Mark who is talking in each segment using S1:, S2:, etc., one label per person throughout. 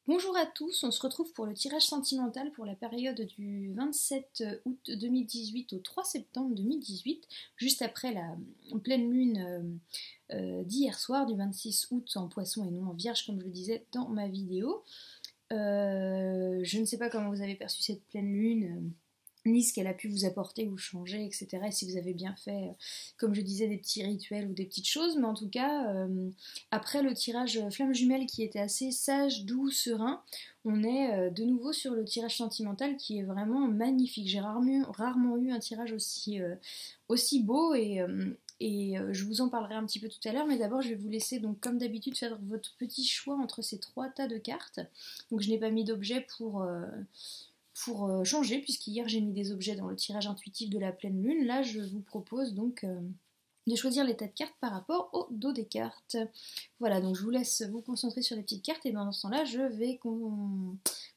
S1: Bonjour à tous, on se retrouve pour le tirage sentimental pour la période du 27 août 2018 au 3 septembre 2018, juste après la pleine lune d'hier soir, du 26 août en poisson et non en vierge comme je le disais dans ma vidéo. Je ne sais pas comment vous avez perçu cette pleine lune, ni ce qu'elle a pu vous apporter ou changer, etc. Et si vous avez bien fait, comme je disais, des petits rituels ou des petites choses. Mais en tout cas, après le tirage flamme jumelle qui était assez sage, doux, serein, on est de nouveau sur le tirage sentimental qui est vraiment magnifique. J'ai rarement eu un tirage aussi beau et je vous en parlerai un petit peu tout à l'heure, mais d'abord je vais vous laisser donc comme d'habitude faire votre petit choix entre ces trois tas de cartes. Donc je n'ai pas mis d'objet pour changer, puisqu'hier j'ai mis des objets dans le tirage intuitif de la pleine lune. Là je vous propose donc de choisir les tas de cartes par rapport au dos des cartes. Voilà, donc je vous laisse vous concentrer sur les petites cartes et pendant ce temps-là je vais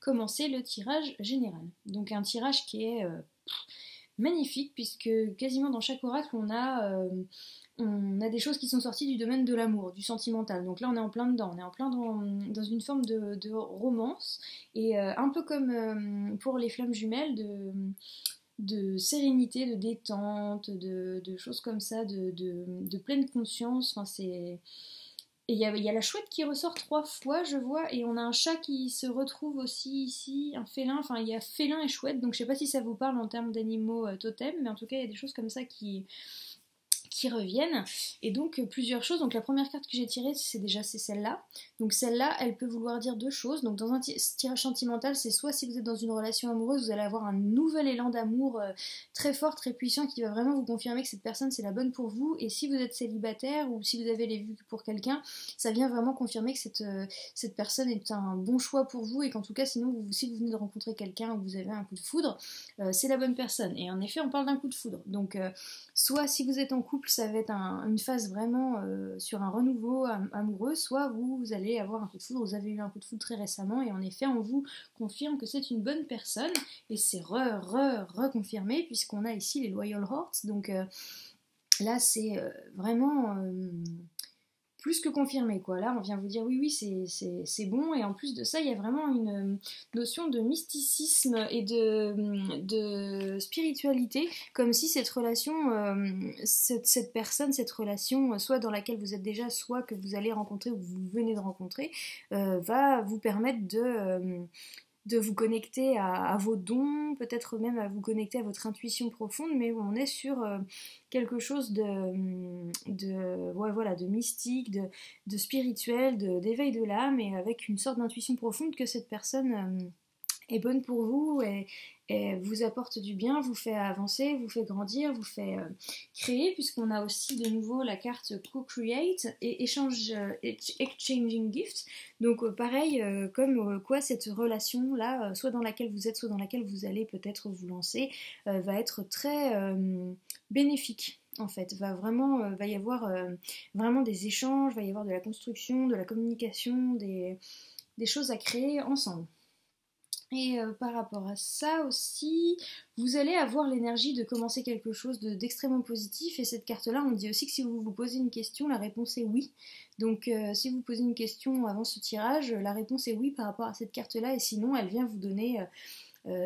S1: commencer le tirage général. Donc un tirage qui est magnifique puisque quasiment dans chaque oracle on a des choses qui sont sorties du domaine de l'amour, du sentimental. Donc là on est en plein dedans, on est en plein dans une forme de romance et un peu comme pour les flammes jumelles de sérénité, de détente, de choses comme ça, de pleine conscience. Enfin, c'est... Et il y a la chouette qui ressort 3 fois, je vois, et on a un chat qui se retrouve aussi ici, un félin, enfin il y a félin et chouette, donc je sais pas si ça vous parle en termes d'animaux totems, mais en tout cas il y a des choses comme ça qui reviennent. Et donc plusieurs choses. Donc la première carte que j'ai tirée, c'est celle-là. Donc celle-là, elle peut vouloir dire deux choses. Donc dans un tirage sentimental, c'est soit si vous êtes dans une relation amoureuse, vous allez avoir un nouvel élan d'amour très fort, très puissant, qui va vraiment vous confirmer que cette personne c'est la bonne pour vous. Et si vous êtes célibataire ou si vous avez les vues pour quelqu'un, ça vient vraiment confirmer que cette personne est un bon choix pour vous et qu'en tout cas sinon si vous venez de rencontrer quelqu'un ou vous avez un coup de foudre, c'est la bonne personne. Et en effet on parle d'un coup de foudre. Donc soit si vous êtes en couple, ça va être une phase vraiment sur un renouveau amoureux, soit vous allez avoir un coup de foudre, vous avez eu un coup de foudre très récemment, et en effet, on vous confirme que c'est une bonne personne, et c'est reconfirmé, puisqu'on a ici les Loyal Hearts, donc là, c'est vraiment plus que confirmé, quoi. Là, on vient vous dire oui, c'est bon, et en plus de ça, il y a vraiment une notion de mysticisme et de spiritualité, comme si cette relation, cette personne, cette relation, soit dans laquelle vous êtes déjà, soit que vous allez rencontrer ou que vous venez de rencontrer, va vous permettre de vous connecter à vos dons, peut-être même à vous connecter à votre intuition profonde, mais on est sur quelque chose ouais, voilà, de mystique, de spirituel, d'éveil de l'âme, et avec une sorte d'intuition profonde que cette personne est bonne pour vous et vous apporte du bien, vous fait avancer, vous fait grandir, vous fait créer, puisqu'on a aussi de nouveau la carte Co-Create et Exchanging Gifts. Donc pareil, comme quoi cette relation-là, soit dans laquelle vous êtes, soit dans laquelle vous allez peut-être vous lancer, va être très bénéfique. En fait, va y avoir vraiment des échanges, va y avoir de la construction, de la communication, des choses à créer ensemble. Et par rapport à ça aussi, vous allez avoir l'énergie de commencer quelque chose d'extrêmement positif. Et cette carte-là, on dit aussi que si vous vous posez une question, la réponse est oui. Donc si vous posez une question avant ce tirage, la réponse est oui par rapport à cette carte-là. Et sinon, elle vient vous donner,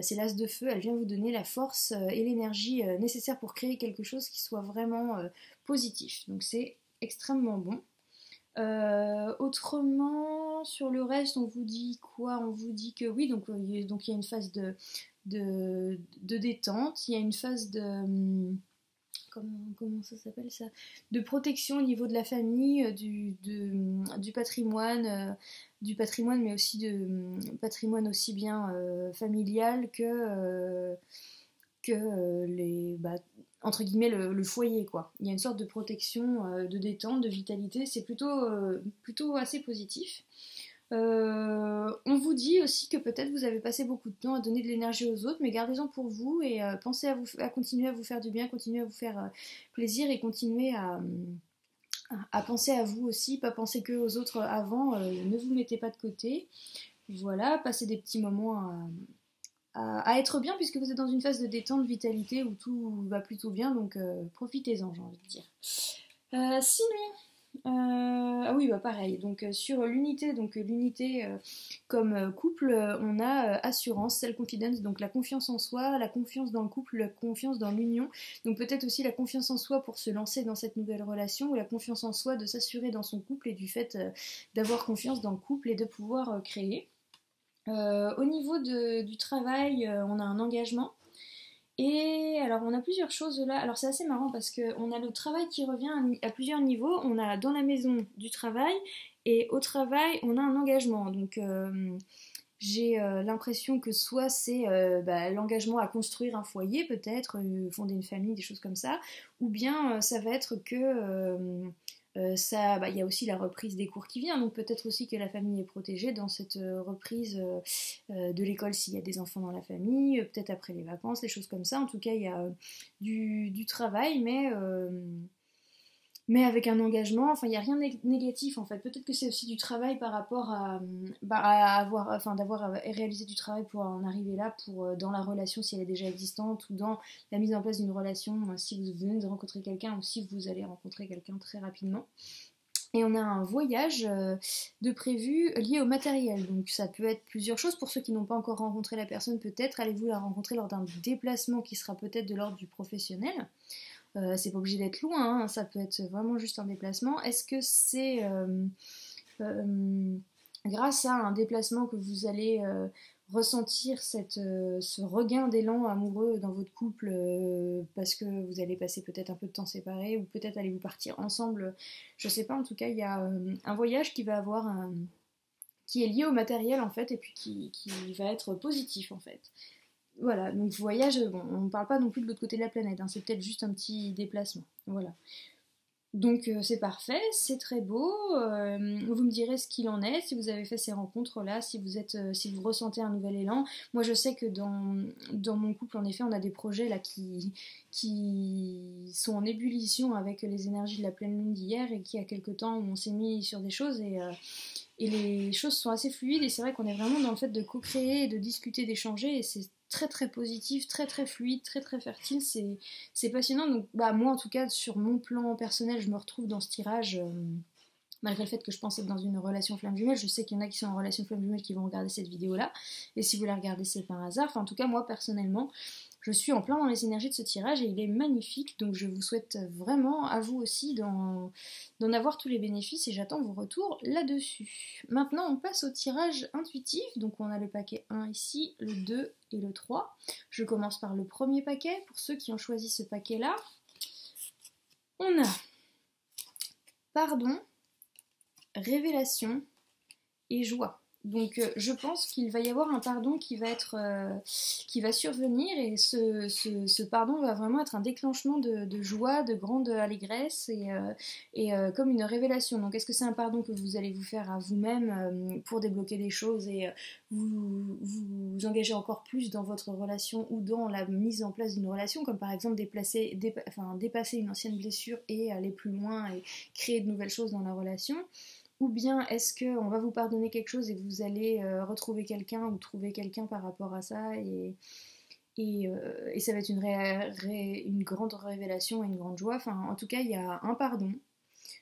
S1: c'est l'as de feu, elle vient vous donner la force et l'énergie nécessaire pour créer quelque chose qui soit vraiment positif. Donc c'est extrêmement bon. Autrement, sur le reste, on vous dit quoi? On vous dit que oui, donc il y a une phase de détente, il y a une phase comment ça s'appelle ça? De protection au niveau de la famille, du patrimoine, mais aussi patrimoine aussi bien familial que entre guillemets le foyer, quoi. Il y a une sorte de protection, de détente, de vitalité, c'est plutôt assez positif. On vous dit aussi que peut-être vous avez passé beaucoup de temps à donner de l'énergie aux autres, mais gardez-en pour vous et pensez à continuer à vous faire du bien, continuer à vous faire plaisir et continuer à penser à vous aussi, pas penser que aux autres avant, ne vous mettez pas de côté. Voilà, passez des petits moments à être bien, puisque vous êtes dans une phase de détente, de vitalité où tout va plutôt bien, donc profitez-en, j'ai envie de dire. Sinon, Ah oui, bah pareil. Donc sur l'unité, comme couple, on a assurance, self-confidence, donc la confiance en soi, la confiance dans le couple, la confiance dans l'union. Donc peut-être aussi la confiance en soi pour se lancer dans cette nouvelle relation, ou la confiance en soi de s'assurer dans son couple et du fait d'avoir confiance dans le couple et de pouvoir créer. Au niveau du travail, on a un engagement. Et alors on a plusieurs choses là. Alors c'est assez marrant parce qu'on a le travail qui revient à plusieurs niveaux. On a dans la maison du travail et au travail on a un engagement. Donc j'ai l'impression que soit c'est l'engagement à construire un foyer peut-être, fonder une famille, des choses comme ça, ou bien ça va être que il y a aussi la reprise des cours qui vient, donc peut-être aussi que la famille est protégée dans cette reprise de l'école s'il y a des enfants dans la famille, peut-être après les vacances, des choses comme ça. En tout cas, il y a du travail, mais avec un engagement. Enfin, il n'y a rien de négatif en fait. Peut-être que c'est aussi du travail par rapport à avoir, enfin, d'avoir réalisé du travail pour en arriver là, pour dans la relation si elle est déjà existante, ou dans la mise en place d'une relation si vous venez de rencontrer quelqu'un, ou si vous allez rencontrer quelqu'un très rapidement. Et on a un voyage de prévu lié au matériel. Donc ça peut être plusieurs choses. Pour ceux qui n'ont pas encore rencontré la personne, peut-être allez-vous la rencontrer lors d'un déplacement qui sera peut-être de l'ordre du professionnel. C'est pas obligé d'être loin, hein, ça peut être vraiment juste un déplacement. Est-ce que c'est grâce à un déplacement que vous allez ressentir ce regain d'élan amoureux dans votre couple parce que vous allez passer peut-être un peu de temps séparés, ou peut-être allez-vous partir ensemble, je sais pas. En tout cas, il y a un voyage qui va avoir qui est lié au matériel en fait, et puis qui va être positif en fait. Voilà, donc voyage, bon, on ne parle pas non plus de l'autre côté de la planète, hein, c'est peut-être juste un petit déplacement. Voilà. Donc c'est parfait, c'est très beau. Vous me direz ce qu'il en est, si vous avez fait ces rencontres-là, si vous ressentez un nouvel élan. Moi, je sais que dans mon couple, en effet, on a des projets là qui sont en ébullition avec les énergies de la pleine lune d'hier, et qui, a quelque temps, on s'est mis sur des choses, et les choses sont assez fluides. Et c'est vrai qu'on est vraiment dans le fait de co-créer, de discuter, d'échanger, et c'est très très positif, très très fluide, très très fertile. C'est passionnant. Donc moi, en tout cas, sur mon plan personnel, je me retrouve dans ce tirage. Malgré le fait que je pense être dans une relation flamme jumelle, je sais qu'il y en a qui sont en relation flamme jumelle qui vont regarder cette vidéo là, et si vous la regardez, c'est par hasard. Enfin, en tout cas, moi personnellement, je suis en plein dans les énergies de ce tirage, et il est magnifique. Donc je vous souhaite vraiment, à vous aussi, d'en avoir tous les bénéfices, et j'attends vos retours là-dessus. Maintenant, on passe au tirage intuitif. Donc on a le paquet 1 ici, le 2 et le 3. Je commence par le premier paquet. Pour ceux qui ont choisi ce paquet là, on a pardon, révélation et joie. Donc je pense qu'il va y avoir un pardon qui va survenir, et ce pardon va vraiment être un déclenchement de joie, de grande allégresse, et comme une révélation. Donc est-ce que c'est un pardon que vous allez vous faire à vous-même pour débloquer des choses, et vous engager encore plus dans votre relation, ou dans la mise en place d'une relation, comme par exemple dépasser une ancienne blessure et aller plus loin et créer de nouvelles choses dans la relation? Ou bien est-ce qu'on va vous pardonner quelque chose et vous allez retrouver quelqu'un ou trouver quelqu'un par rapport à ça, et ça va être une grande révélation et une grande joie. Enfin, en tout cas, il y a un pardon,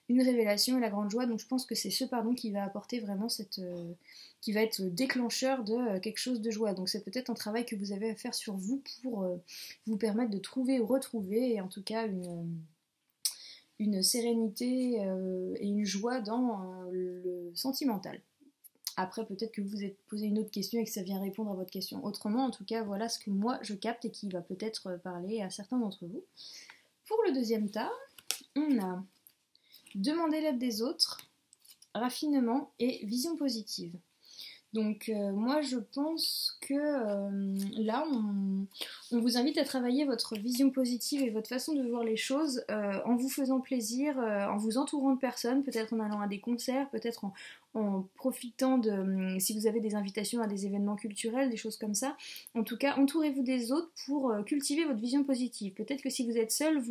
S1: une révélation et la grande joie. Donc je pense que c'est ce pardon qui va apporter vraiment qui va être déclencheur de quelque chose de joie. Donc c'est peut-être un travail que vous avez à faire sur vous pour vous permettre de trouver ou retrouver, et en tout cas une sérénité et une joie dans le sentimental. Après, peut-être que vous vous êtes posé une autre question et que ça vient répondre à votre question autrement. En tout cas, voilà ce que moi je capte, et qui va peut-être parler à certains d'entre vous. Pour le deuxième tas, on a demander l'aide des autres, raffinement et vision positive. Donc moi je pense que là on vous invite à travailler votre vision positive et votre façon de voir les choses en vous faisant plaisir, en vous entourant de personnes, peut-être en allant à des concerts, peut-être en profitant si vous avez des invitations à des événements culturels, des choses comme ça. En tout cas, entourez-vous des autres pour cultiver votre vision positive. Peut-être que si vous êtes seul,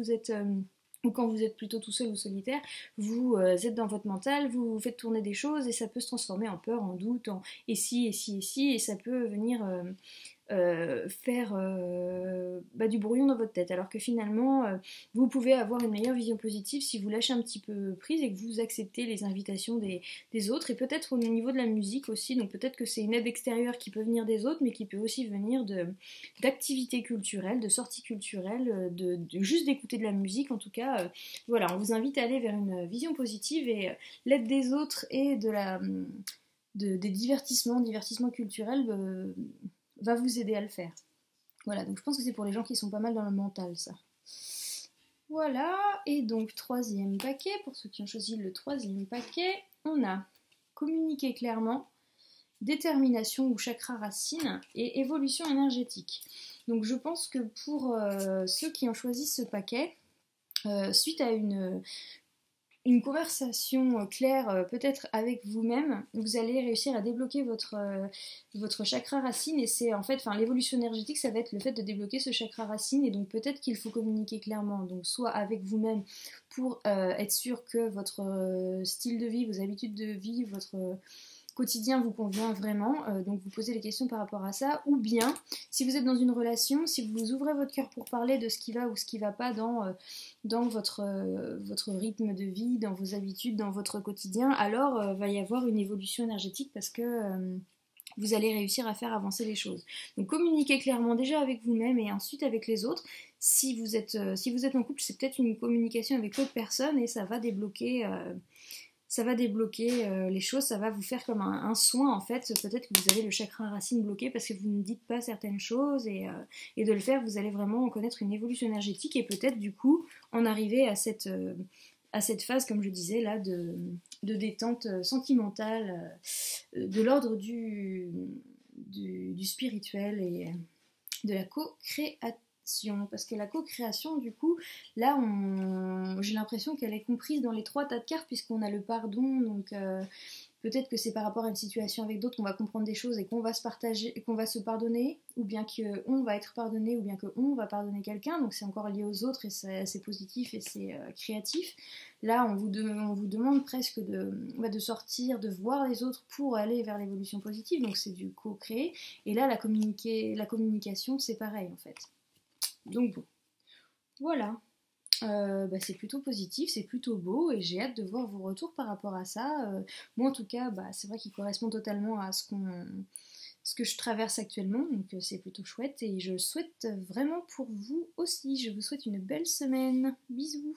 S1: ou quand vous êtes plutôt tout seul ou solitaire, vous êtes dans votre mental, vous faites tourner des choses, et ça peut se transformer en peur, en doute, en et si, et si, et si, et ça peut venir faire du brouillon dans votre tête. Alors que finalement, vous pouvez avoir une meilleure vision positive si vous lâchez un petit peu prise et que vous acceptez les invitations des autres. Et peut-être au niveau de la musique aussi, donc peut-être que c'est une aide extérieure qui peut venir des autres, mais qui peut aussi venir d'activités culturelles, de sorties culturelles, de juste d'écouter de la musique. En tout cas, voilà, on vous invite à aller vers une vision positive et l'aide des autres et des divertissements culturels va vous aider à le faire. Voilà, donc je pense que c'est pour les gens qui sont pas mal dans le mental, ça. Voilà, et donc troisième paquet, pour ceux qui ont choisi le troisième paquet, on a communiquer clairement, détermination ou chakra racine et évolution énergétique. Donc je pense que pour ceux qui ont choisi ce paquet, suite à une conversation claire peut-être avec vous-même, vous allez réussir à débloquer votre chakra racine et c'est en fait, enfin l'évolution énergétique ça va être le fait de débloquer ce chakra racine et donc peut-être qu'il faut communiquer clairement, donc soit avec vous-même pour être sûr que votre style de vie, vos habitudes de vie, votre quotidien vous convient vraiment, donc vous posez les questions par rapport à ça, ou bien si vous êtes dans une relation, si vous ouvrez votre cœur pour parler de ce qui va ou ce qui va pas dans votre rythme de vie, dans vos habitudes, dans votre quotidien, alors va y avoir une évolution énergétique parce que vous allez réussir à faire avancer les choses. Donc communiquez clairement déjà avec vous-même et ensuite avec les autres. Si vous êtes en couple, c'est peut-être une communication avec l'autre personne et ça va débloquer les choses, ça va vous faire comme un soin en fait. Peut-être que vous avez le chakra racine bloqué parce que vous ne dites pas certaines choses et de le faire, vous allez vraiment connaître une évolution énergétique et peut-être du coup en arriver à cette phase, comme je disais là, de détente sentimentale, de l'ordre du spirituel et de la co-création. Parce que la co-création, du coup, là, j'ai l'impression qu'elle est comprise dans les 3 tas de cartes, puisqu'on a le pardon, donc peut-être que c'est par rapport à une situation avec d'autres qu'on va comprendre des choses et qu'on va se partager, qu'on va se pardonner, ou bien qu'on va être pardonné, ou bien qu'on va pardonner quelqu'un, donc c'est encore lié aux autres et c'est positif et c'est créatif. Là, on vous demande presque de sortir, de voir les autres pour aller vers l'évolution positive, donc c'est du co-créer, et là, la communication, c'est pareil en fait. Donc bon, voilà, c'est plutôt positif, c'est plutôt beau et j'ai hâte de voir vos retours par rapport à ça. Moi en tout cas, c'est vrai qu'il correspond totalement à ce que je traverse actuellement, donc c'est plutôt chouette et je souhaite vraiment pour vous aussi. Je vous souhaite une belle semaine. Bisous.